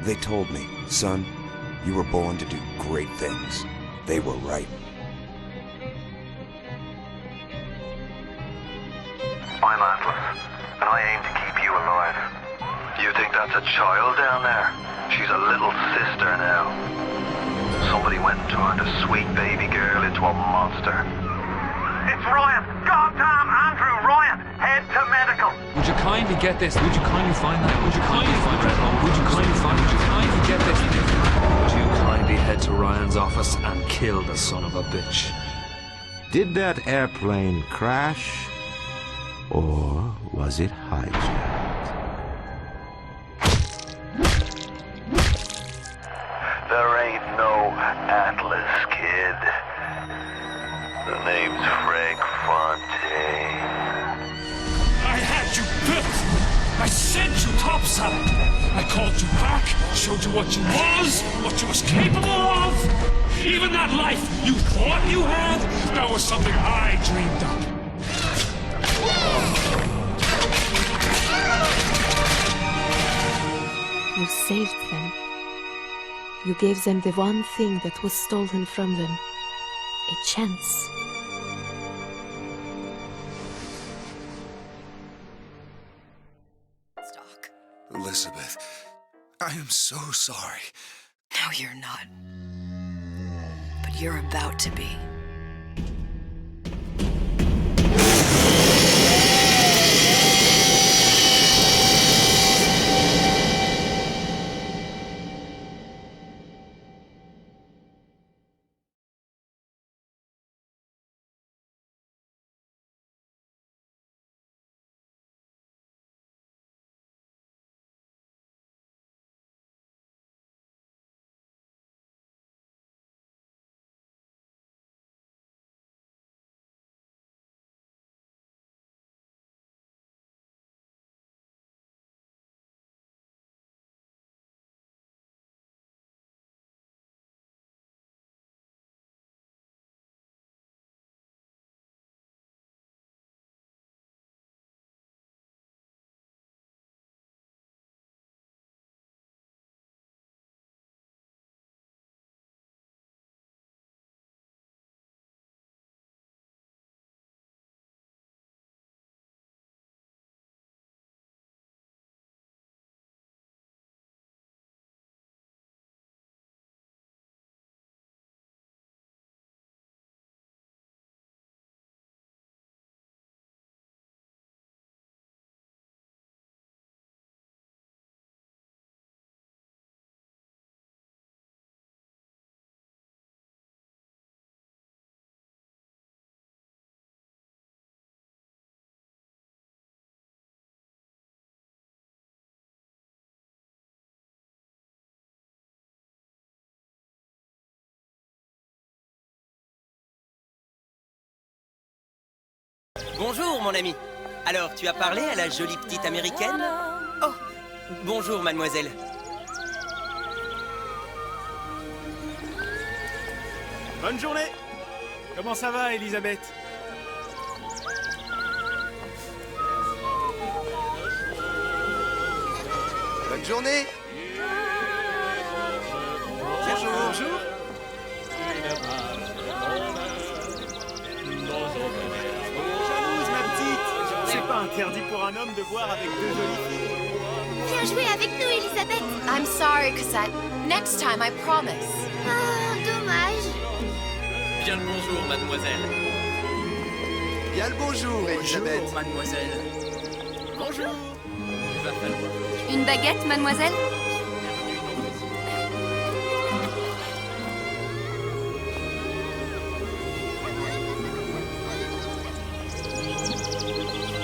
They told me, son, you were born to do great things. They were right. I'm Atlas, and I aim to keep you alive. You think that's a child down there? She's a little sister now. Somebody went and turned a sweet baby girl into a monster. It's Ryan! Goddamn Andrew Ryan! Head to medical! Would you kindly get this? Would you kindly find that? Would you kindly find that? Would you kindly find? Would you kindly get this? Would you kindly head to Ryan's office and kill the son of a bitch? Did that airplane crash? Or was it hijacked? There ain't no Atlas, kid. The name's Frank Fontaine. I had you built! I sent you topside! I called you back, showed you what you was capable of! Even that life you thought you had, that was something I dreamed up. You saved them. You gave them the one thing that was stolen from them. A chance. Elizabeth, I am so sorry. No, you're not. But you're about to be. Bonjour, mon ami. Alors, tu as parlé à la jolie petite américaine? Oh, bonjour, mademoiselle. Bonne journée. Comment ça va, Elisabeth? Bonne journée. Bonjour. Bonjour. Jalouse, ma petite. C'est pas interdit pour un homme de boire avec deux jolies filles. Viens jouer avec nous, Elisabeth. I'm sorry, Cosette. Next time, I promise. Oh, dommage. Bien le bonjour, mademoiselle. Bien le bonjour, Elisabeth. Bonjour, mademoiselle. Bonjour. Il va falloir. Une baguette, mademoiselle?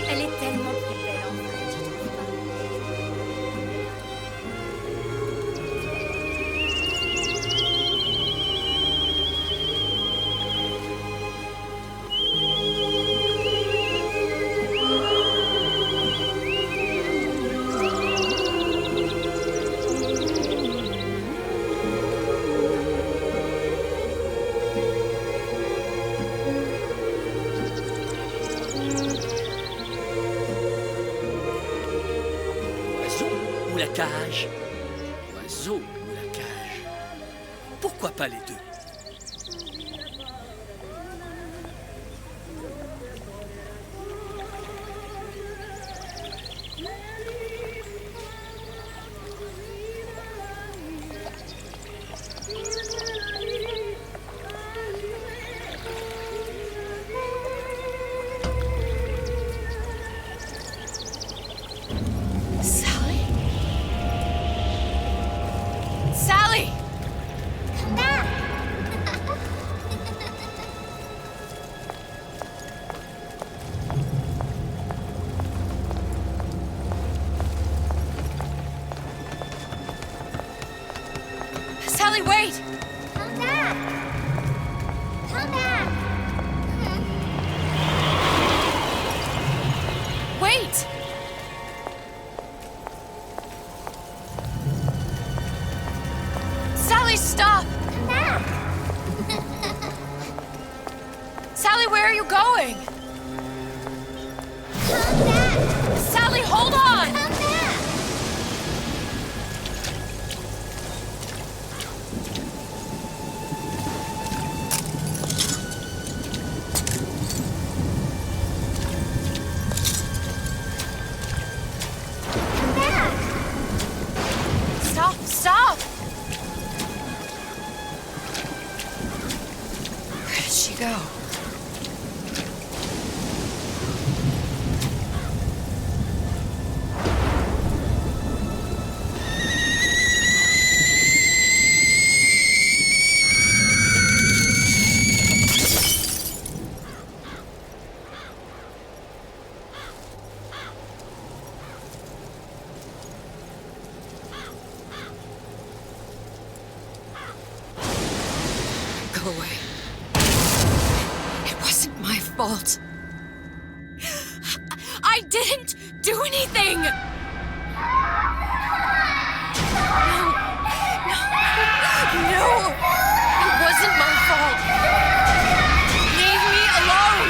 Elle est tellement plus belle en vrai, tu trouves pas? Ou la cage. zoo ou la cage? Pourquoi pas les deux? Wait! Come back! Come back! Wait! Sally, stop! Come back! Sally, where are you going? Come back! Sally, hold on! Come back! Stop! Where did she go? Go away. It wasn't my fault. I didn't do anything! No! It wasn't my fault! Leave me alone!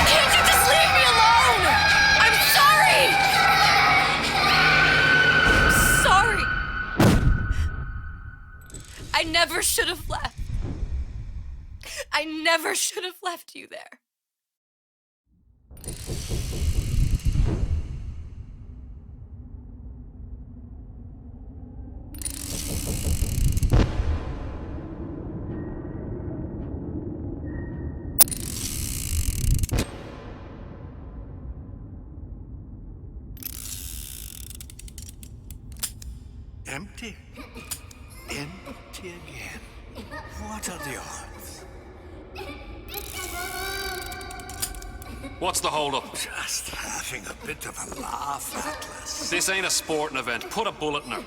Can't you just leave me alone? I'm sorry! I'm sorry! I never should have left. I never should have left you there. Empty? Empty again. What are the odds? What's the hold-up? Just having a bit of a laugh, Atlas. This ain't a sporting event. Put a bullet in her.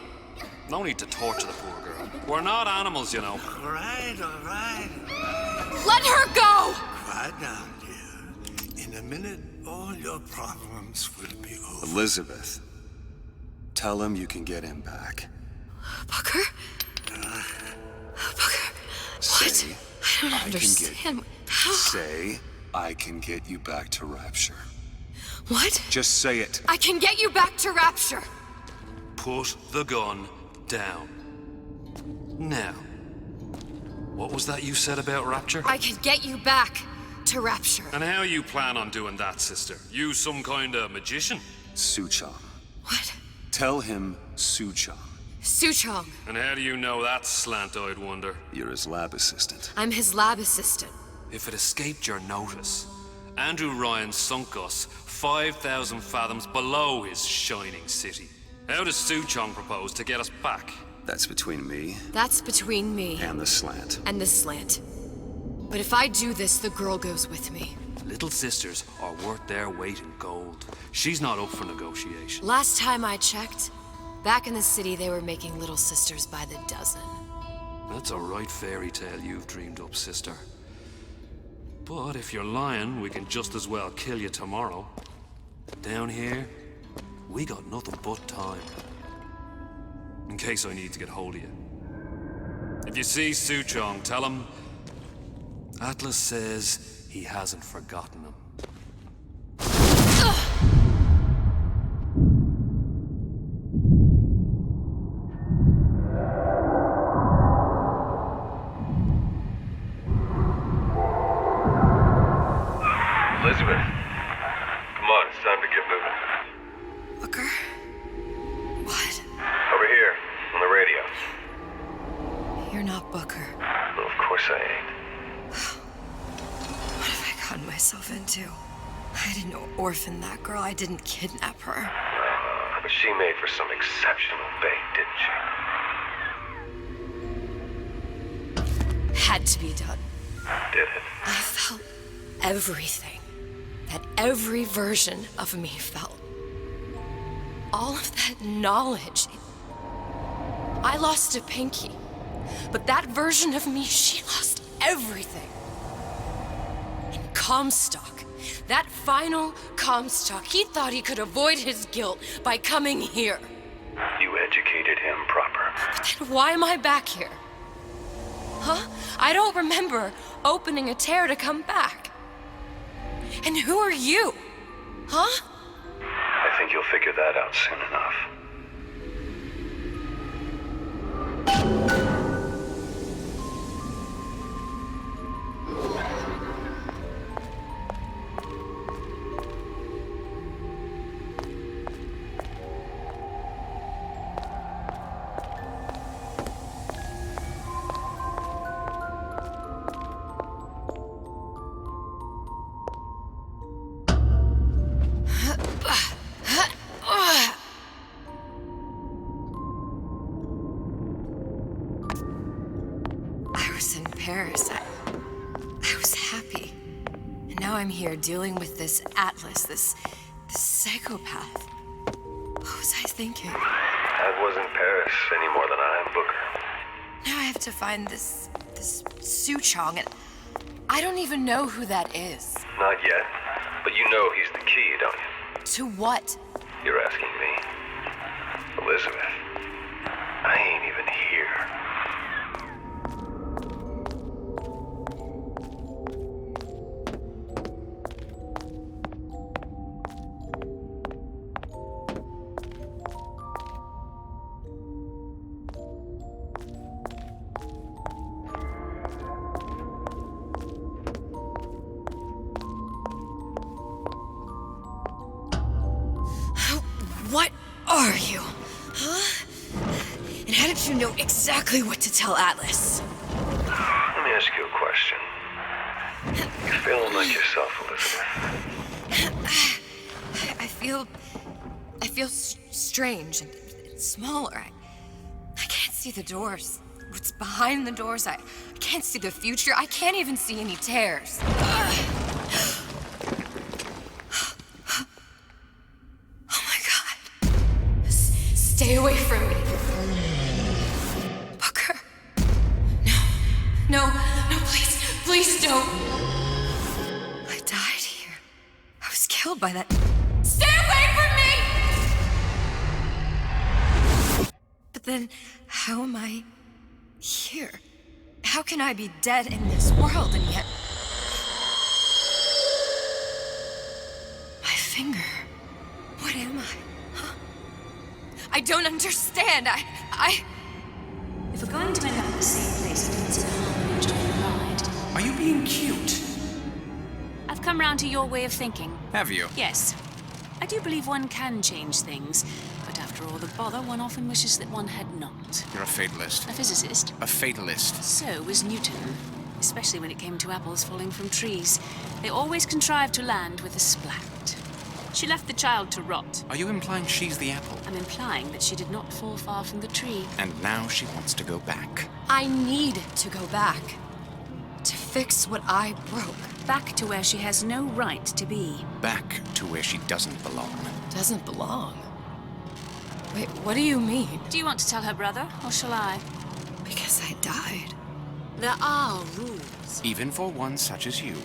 No need to torture the poor girl. We're not animals, you know. All right. Let her go! Quiet down, dear. In a minute, all your problems will be over. Elizabeth, tell him you can get him back. Booker? Booker? What? I don't understand. How? Say, I can get you back to Rapture. What? Just say it. I can get you back to Rapture. Put the gun down. Now, what was that you said about Rapture? I can get you back to Rapture. And how you plan on doing that, sister? You some kind of magician? Suchong. What? Tell him Suchong. Suchong. And how do you know that, slant-eyed wonder? You're his lab assistant. I'm his lab assistant. If it escaped your notice, Andrew Ryan sunk us 5,000 fathoms below his shining city. How does Suchong propose to get us back? That's between me. That's between me. And the slant. And the slant. But if I do this, the girl goes with me. Little sisters are worth their weight in gold. She's not up for negotiation. Last time I checked, back in the city they were making little sisters by the dozen. That's a right fairy tale you've dreamed up, sister. But if you're lying, we can just as well kill you tomorrow. Down here, we got nothing but time. In case I need to get hold of you. If you see Suchong, tell him Atlas says he hasn't forgotten him. moving. Booker? What? Over here, on the radio. You're not Booker. Well, of course I ain't. What have I gotten myself into? I didn't orphan that girl. I didn't kidnap her. But she made for some exceptional bait, didn't she? Had to be done. Did it? I felt everything that every version of me felt. All of that knowledge. I lost a pinky, but that version of me, she lost everything. And Comstock, that final Comstock, he thought he could avoid his guilt by coming here. You educated him proper. But then why am I back here? Huh? I don't remember opening a tear to come back. And who are you? Huh? I think you'll figure that out soon enough. I was happy. And now I'm here dealing with this Atlas, this psychopath. What was I thinking? That wasn't Paris any more than I am Booker. Now I have to find this Su Chong, and I don't even know who that is. Not yet, but you know he's the key, don't you? To what? You're asking me. Elizabeth, I ain't even here. What are you? Huh? And how did you know exactly what to tell Atlas? Let me ask you a question. You feeling like yourself, Elizabeth? I feel strange and smaller. I can't see the doors. What's behind the doors? I can't see the future. I can't even see any tears. Stay away from me. Booker. No, please don't. I died here. I was killed by that. Stay away from me! But then, how am I here? How can I be dead in this world and yet... My finger. What am I? I don't understand. If we're going to end up at the same place, it means in harmony and enjoying the ride. Are you being cute? I've come round to your way of thinking. Have you? Yes. I do believe one can change things, but after all the bother, one often wishes that one had not. You're a fatalist. A physicist. A fatalist. So was Newton, especially when it came to apples falling from trees. They always contrived to land with a splat. She left the child to rot. Are you implying she's the apple? I'm implying that she did not fall far from the tree. And now she wants to go back. I need to go back. To fix what I broke. Back to where she has no right to be. Back to where she doesn't belong. Doesn't belong? Wait, what do you mean? Do you want to tell her brother, or shall I? Because I died. There are rules. Even for one such as you.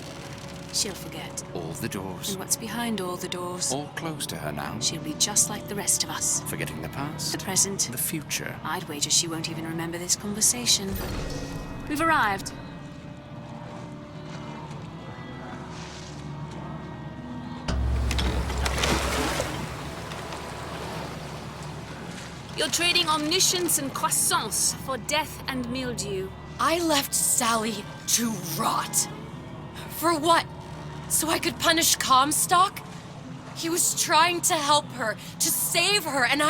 She'll forget. All the doors. And what's behind all the doors? All closed to her now. She'll be just like the rest of us. Forgetting the past. The present. The future. I'd wager she won't even remember this conversation. We've arrived. You're trading omniscience and croissance for death and mildew. I left Sally to rot. For what? So I could punish Comstock? He was trying to help her, to save her, and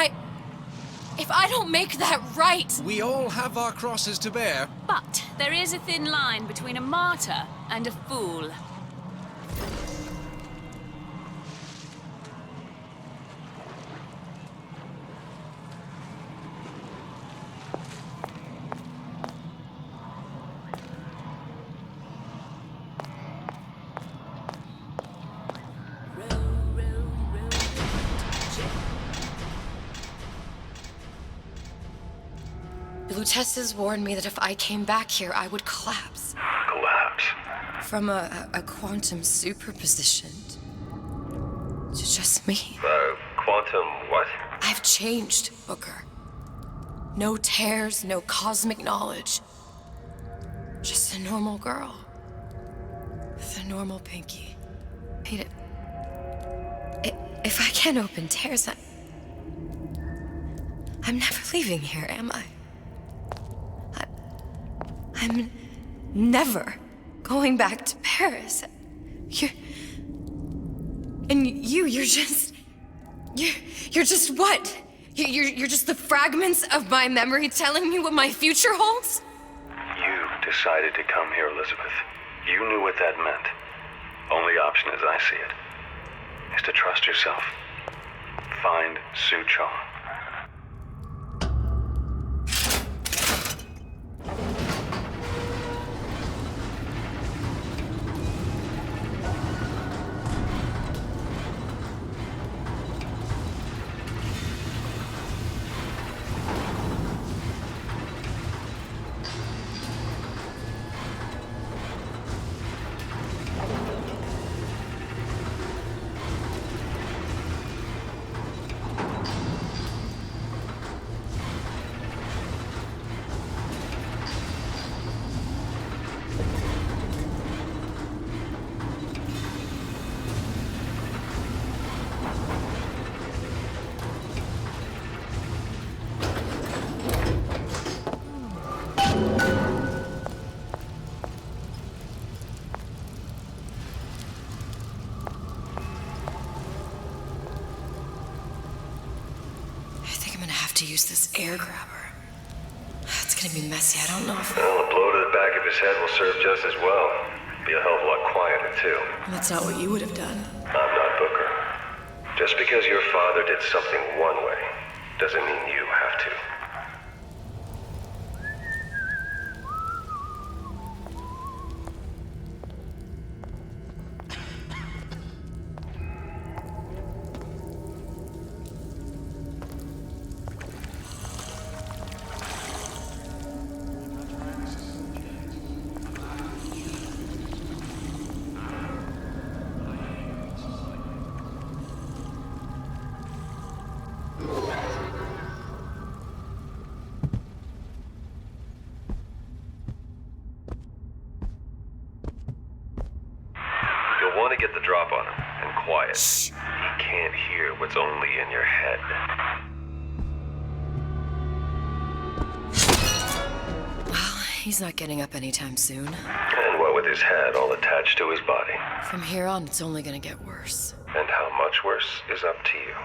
if I don't make that right... We all have our crosses to bear. But there is a thin line between a martyr and a fool. The Lutesses warned me that if I came back here, I would collapse. Collapse? From a quantum superposition to just me. Quantum what? I've changed, Booker. No tears, no cosmic knowledge. Just a normal girl. With a normal pinky. Peter, if I can't open tears, I'm never leaving here, am I? I'm never going back to Paris. You're just what? You're just the fragments of my memory telling me what my future holds? You decided to come here, Elizabeth. You knew what that meant. Only option, as I see it, is to trust yourself. Find Suchong. Use this air grabber. It's gonna be messy. I don't know if... Well, a blow to the back of his head will serve just as well. Be a hell of a lot quieter, too. That's not what you would have done. I'm not Booker. Just because your father did something one way, doesn't mean you have to. Want to get the drop on him, and quiet. He can't hear what's only in your head. Well, he's not getting up anytime soon. And what with his head all attached to his body? From here on, it's only gonna get worse. And how much worse is up to you.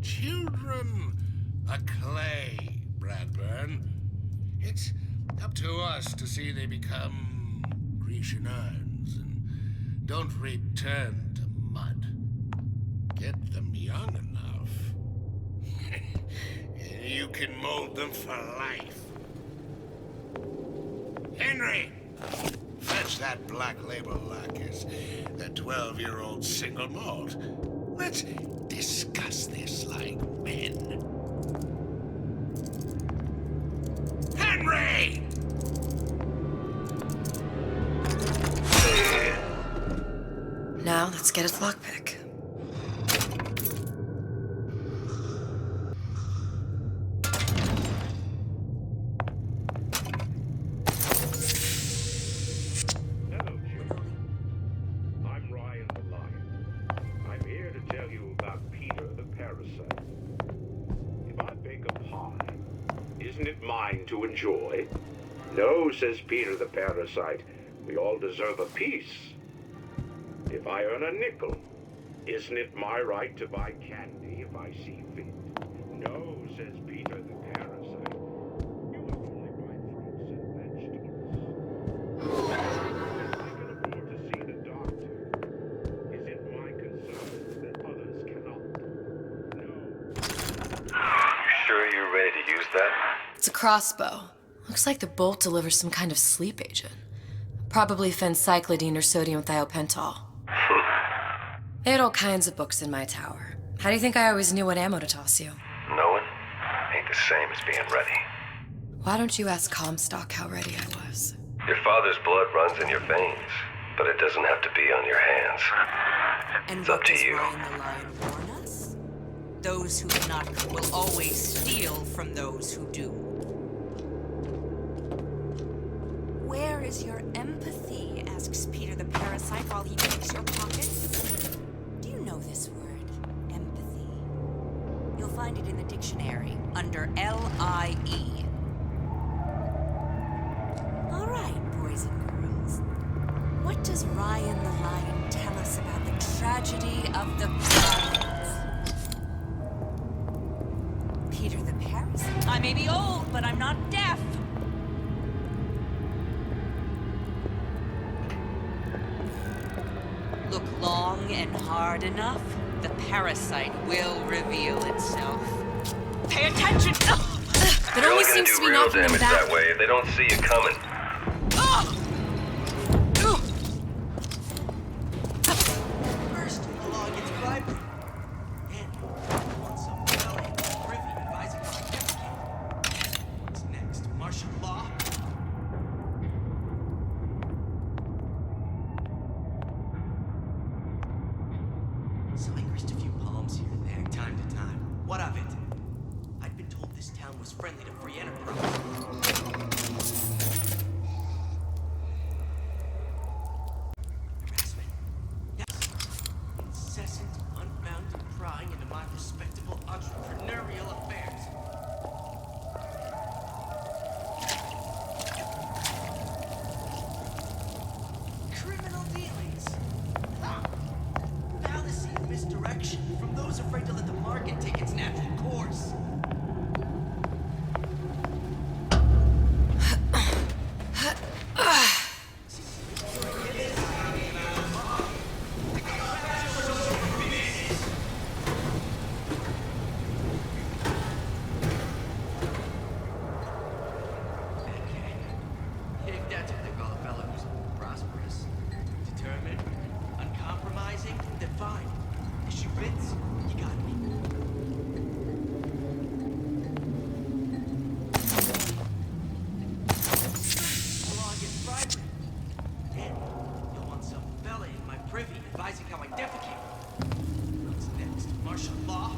Children are clay, Bradburn. It's up to us to see they become Grecian urns and don't return to mud. Get them young enough. You can mold them for life. Henry! Fetch that black label lacquers, that 12-year-old single malt. Let's discuss this like men. Henry! Now, let's get its lockpick. Hello, children. I'm Ryan the Lion. I'm here to tell you about Peter the Parasite. If I bake a pie, isn't it mine to enjoy? No, says Peter the Parasite. We all deserve a piece. If I earn a nickel, isn't it my right to buy candy if I see fit? No, says Peter the parasite. You must only buy fruits and vegetables. If I can afford to see the doctor, is it my concern that others cannot? You sure you're ready to use that? It's a crossbow. Looks like the bolt delivers some kind of sleep agent. Probably phencyclidine or sodium thiopental. They had all kinds of books in my tower. How do you think I always knew what ammo to toss you? Knowing ain't the same as being ready. Why don't you ask Comstock how ready I was? Your father's blood runs in your veins, but it doesn't have to be on your hands. And it's up to you. Ryan the Lion warn us? Those who cannot will always steal from those who do. Where is your empathy? Asks Peter the parasite while he picks your pocket. Do you know this word, empathy? You'll find it in the dictionary under L-I-E. All right, boys and girls. What does Ryan the Lion tell us about the tragedy of the planet? Peter the parasite. I may be old, but I'm not deaf. Look long and hard enough, the parasite will reveal itself. Pay attention! It always seems to be knocking them back. That way if they don't see you coming. First, the law gets vibrant. Then, once some felon is privy advising how to defecate. What's next? Martial law? So I grist a few palms here and there, time to time. What of it? I'd been told this town was friendly to free enterprise. Harassment. Yes. Incessant, unbounded prying into my respectable entrepreneurial affairs. Criminal dealings. Fallacy of misdirection from those afraid to let the market take its natural course. If that's what they call a fellow who's prosperous, determined, uncompromising, then fine. Issue fits, you got me. The law gets vibrant. Then you'll want some fella in my privy advising how I defecate. What's next? Martial law?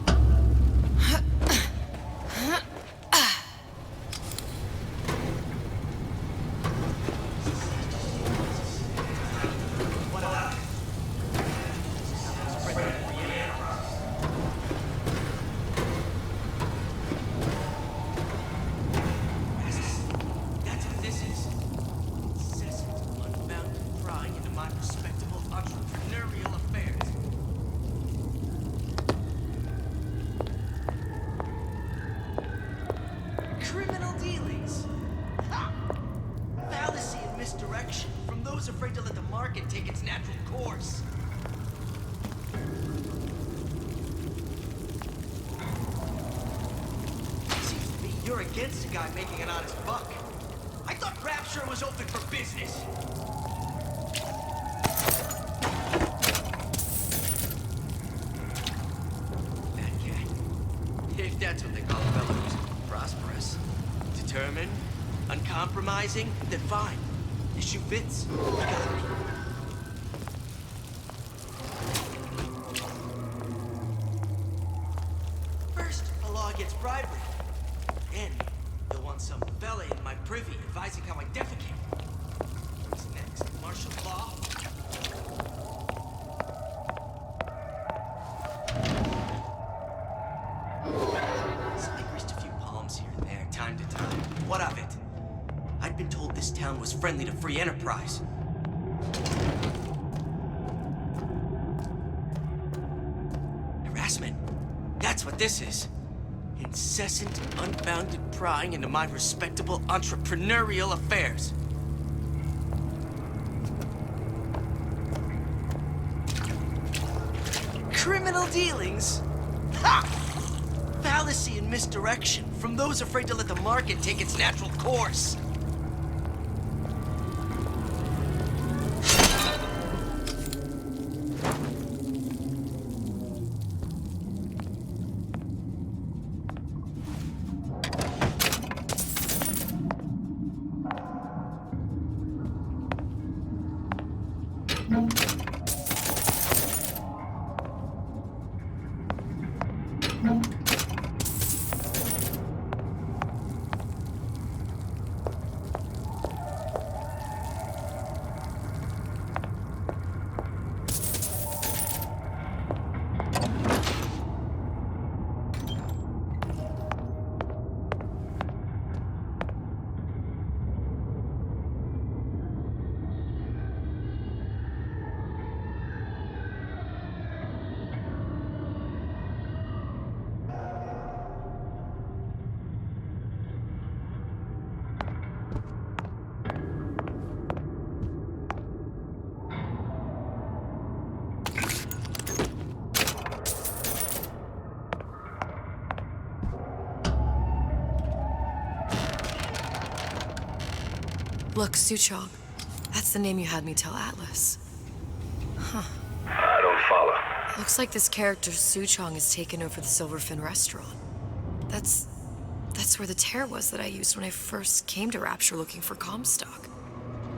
That's what this is. Incessant, unbounded prying into my respectable entrepreneurial affairs. Criminal dealings. Ha! Fallacy of misdirection from those afraid to let the market take its natural course. Seems to me you're against a guy making an honest buck. I thought Rapture was open for business. Bad cat. If that's what they call a fellow who's prosperous, determined, uncompromising, then fine. Issue fits. You got me. First, the law gets bribery. Then, you'll want some fella in my privy advising how I defecate. What's next? Martial law? So I grist a few palms here and there, time to time. What of it? I'd been told this town was friendly to free enterprise. embarrassment. That's what this is. Incessant, unbounded prying into my respectable entrepreneurial affairs. Criminal dealings? Ha! Fallacy and misdirection from those afraid to let the market take its natural course. Look, Suchong. That's the name you had me tell Atlas. Huh. I don't follow. Looks like this character, Suchong, has taken over the Silverfin restaurant. That's where the tear was that I used when I first came to Rapture looking for Comstock.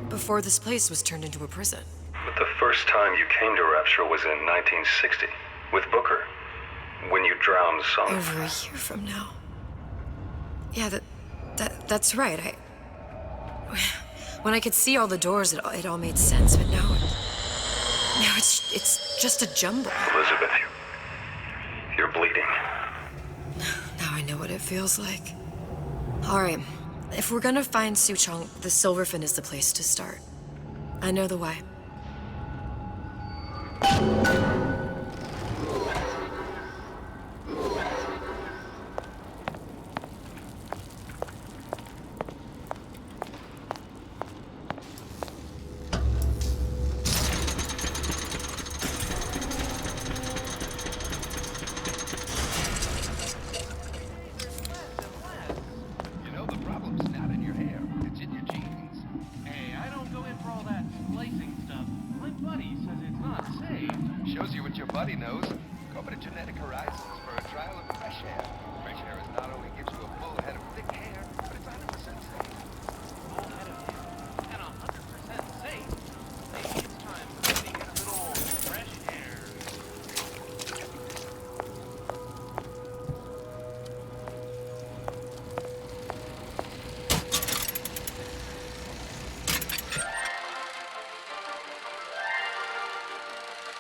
Before this place was turned into a prison. But the first time you came to Rapture was in 1960, with Booker, when you drowned some... Over a year from now. Yeah, that's right. When I could see all the doors, it all made sense, but now it's just a jumble. Elizabeth, you're bleeding. Now I know what it feels like. All right, if we're gonna find Suchong, the Silverfin is the place to start. I know the way.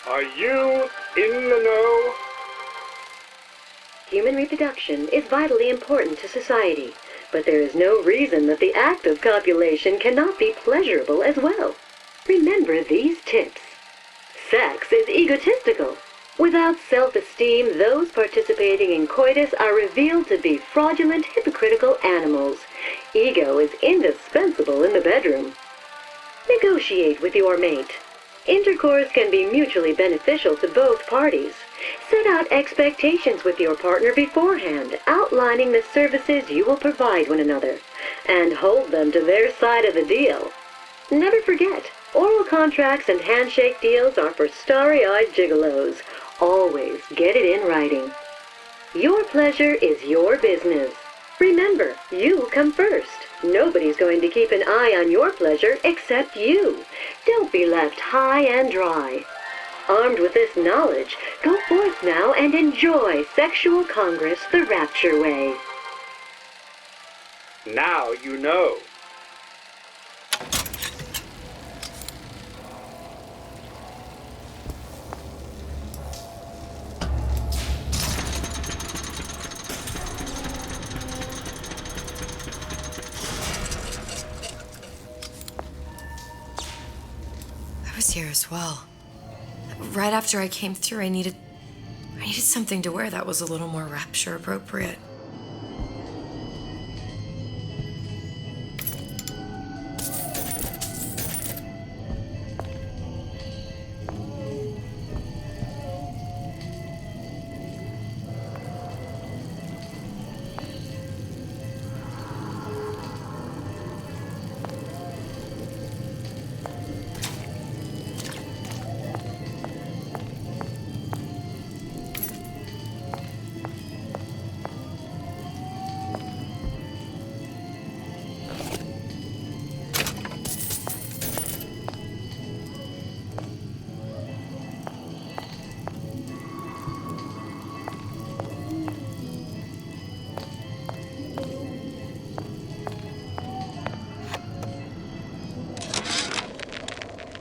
Are you in the know? Human reproduction is vitally important to society, but there is no reason that the act of copulation cannot be pleasurable as well. Remember these tips. Sex is egotistical. Without self-esteem, those participating in coitus are revealed to be fraudulent, hypocritical animals. Ego is indispensable in the bedroom. Negotiate with your mate. Intercourse can be mutually beneficial to both parties. Set out expectations with your partner beforehand, outlining the services you will provide one another, and hold them to their side of the deal. Never forget, oral contracts and handshake deals are for starry-eyed gigolos. Always get it in writing. Your pleasure is your business. Remember, you come first. Nobody's going to keep an eye on your pleasure except you. Don't be left high and dry. Armed with this knowledge, go forth now and enjoy Sexual Congress the Rapture way. Now you know. I was here as well. Right after I came through, I needed needed something to wear that was a little more rapture appropriate.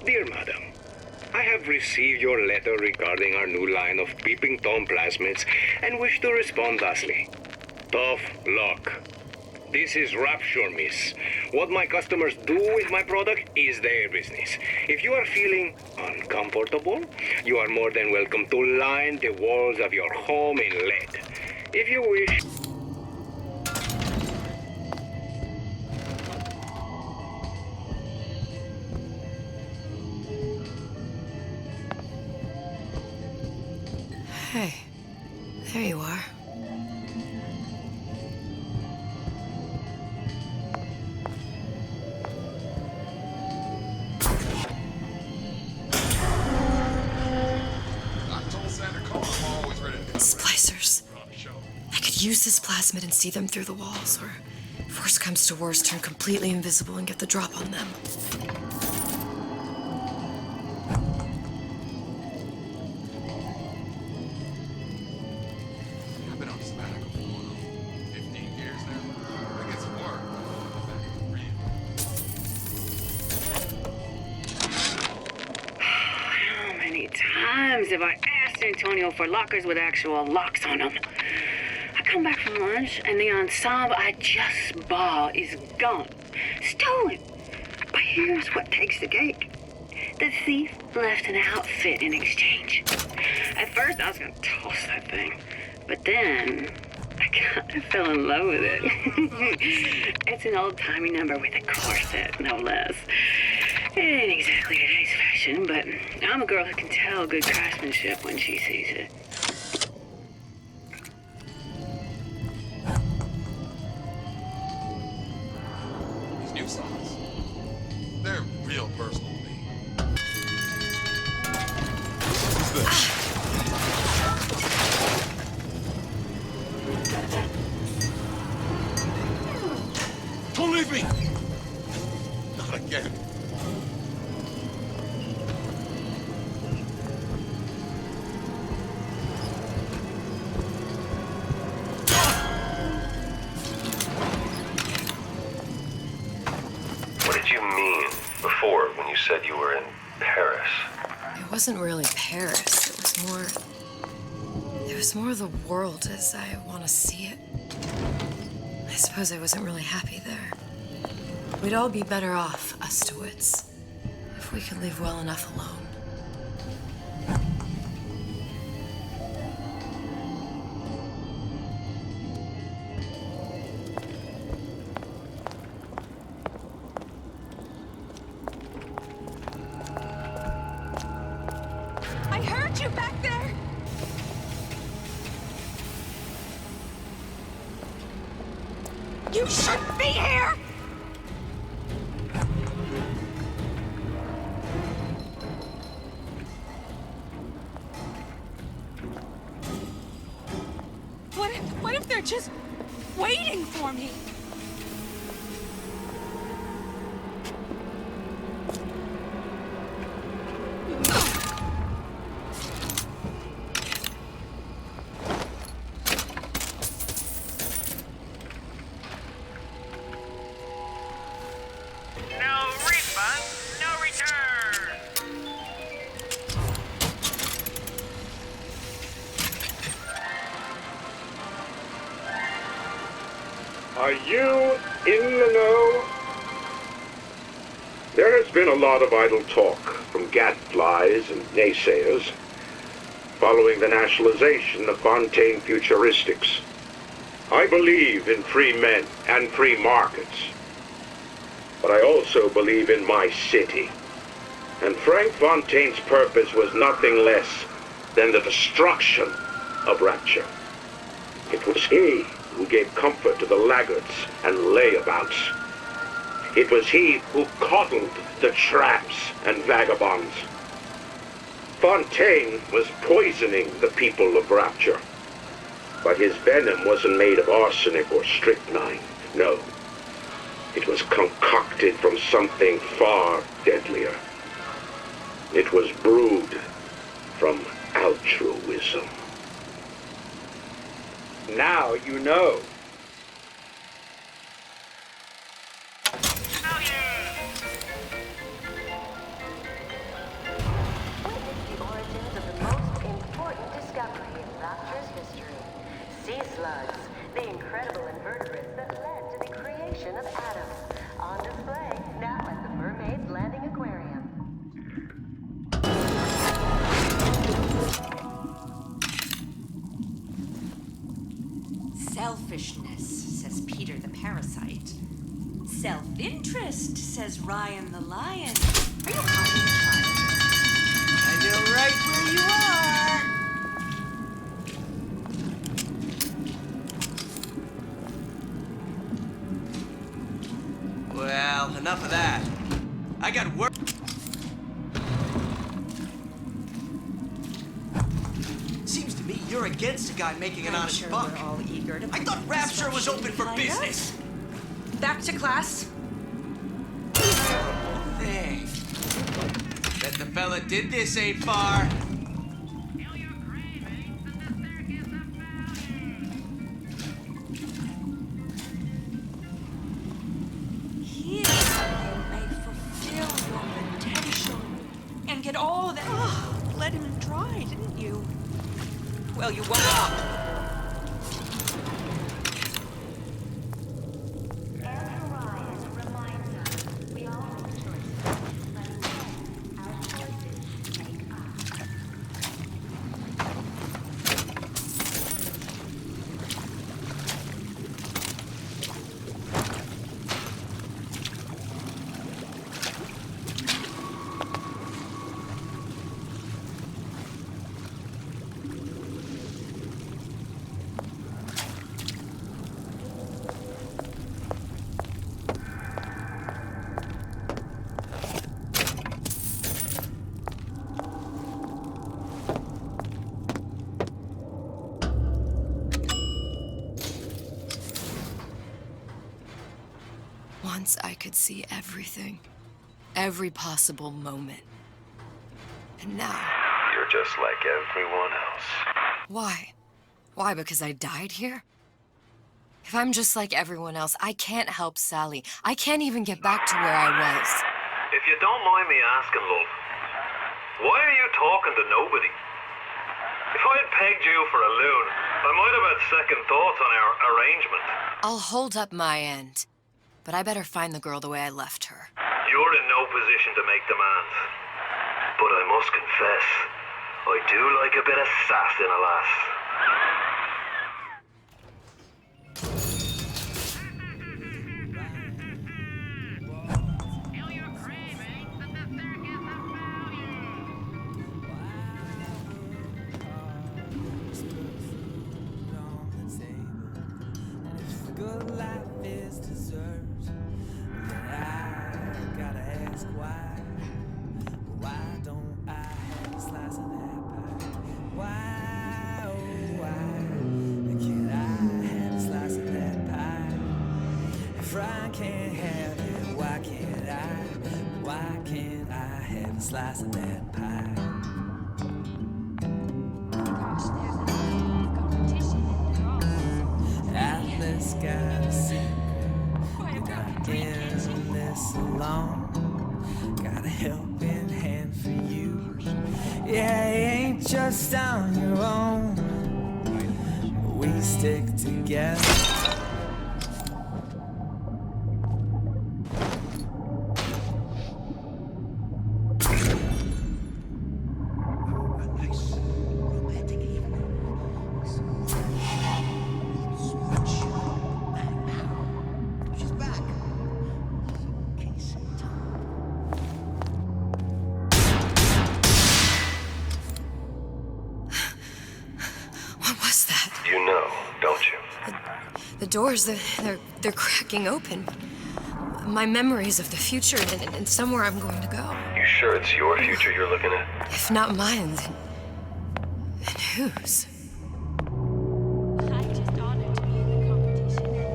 Dear Madam, I have received your letter regarding our new line of peeping Tom plasmids and wish to respond thusly. Tough luck. This is Rapture, miss. What my customers do with my product is their business. If you are feeling uncomfortable, you are more than welcome to line the walls of your home in lead. If you wish... Hey, there you are. Splicers. I could use this plasmid and see them through the walls, or if worst comes to worst, turn completely invisible and get the drop on them. Have I asked Antonio for lockers with actual locks on them? I come back from lunch and the ensemble I just bought is gone. Stolen. But here's what takes the cake. The thief left an outfit in exchange. At first I was gonna toss that thing, but then I kind of fell in love with it. It's an old-timey number with a corset, no less. It ain't exactly today's fashion, but I'm a girl who can tell good craftsmanship when she sees it. These new songs, they're real personal to me. Who's this? Don't leave me! Not again. Said you were in Paris. It wasn't really Paris. It was more the world as I want to see it. I suppose I wasn't really happy there. We'd all be better off, us to wits, if we could leave well enough alone. You shouldn't be here! What if they're just waiting for me? Are you in the know? There has been a lot of idle talk from gadflies and naysayers. following the nationalization of Fontaine Futuristics. I believe in free men and free markets. But I also believe in my city. And Frank Fontaine's purpose was nothing less than the destruction of Rapture. It was he who gave comfort to the laggards and layabouts. It was he who coddled the tramps and vagabonds. Fontaine was poisoning the people of Rapture. But his venom wasn't made of arsenic or strychnine. No. It was concocted from something far deadlier. It was brewed from altruism. Now you know. Sea slugs, the incredible invertebrates that led to the creation of Adam. On display now at the Mermaid's Landing Aquarium. Selfishness, says Peter the parasite. Self-interest, says Ryan the lion. Are you hiding, child? I know right where you are. Well, enough of that. I got work. Seems to me you're against a guy making an honest sure buck. we're all eager to I thought Rapture was open for business. Back to class. Hey, bet the fella did this ain't far. Here you may fulfill your potential and get all that. Oh, let him try, didn't you? Well, you won't. Once I could see everything. Every possible moment. And now... You're just like everyone else. Why? Why, because I died here? If I'm just like everyone else, I can't help Sally. I can't even get back to where I was. If you don't mind me asking, love, why are you talking to nobody? If I had pegged you for a loon, I might have had second thoughts on our arrangement. I'll hold up my end. But I better find the girl the way I left her. You're in no position to make demands. But I must confess, I do like a bit of sass in a lass. Good life is dessert. I gotta ask why. Why don't I have a slice of that pie? Why, oh why can't I have a slice of that pie? If I can't have it, why can't I? Why can't I have a slice of that pie? Atlas got a secret. You're not in this alone. Got a helping hand for you. Yeah, you ain't just on your own. We stick together. doors, they're cracking open. My memories of the future and somewhere I'm going to go. You sure it's your future you're looking at? If not mine, then whose?